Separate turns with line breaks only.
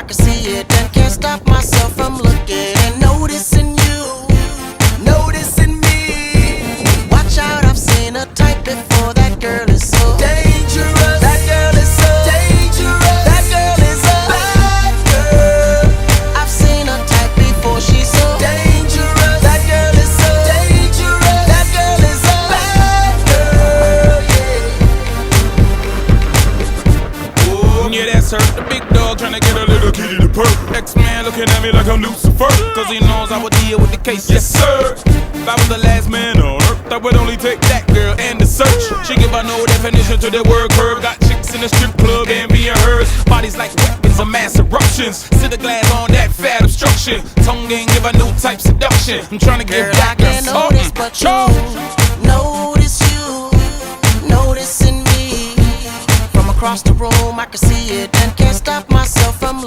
I can see it and can't stop myself from looking and noticing you, noticing me. Watch out, I've seen a type before. That girl is so dangerous. That girl is so dangerous. That girl is a bad girl. I've seen a type before. She's so dangerous. That girl is so dangerous. That girl is a bad girl. Yeah.
Yeah, that's her, the big dog tryna get a little kitty to perk. X-Man looking at me like I'm Lucifer, cause he knows I would deal with the case. Yes sir. If I was the last man on earth, I would only take that girl and the search. She give a no definition to the word curve. Got chicks in the strip club and being hers. Bodies like weapons of mass eruptions. Sit the glass on that fat obstruction. Tongue ain't give a new type seduction. I'm tryna give
Girl, I
that girl
can't notice, but you notice you, noticing me. From across the room, I can see it and can't stop myself from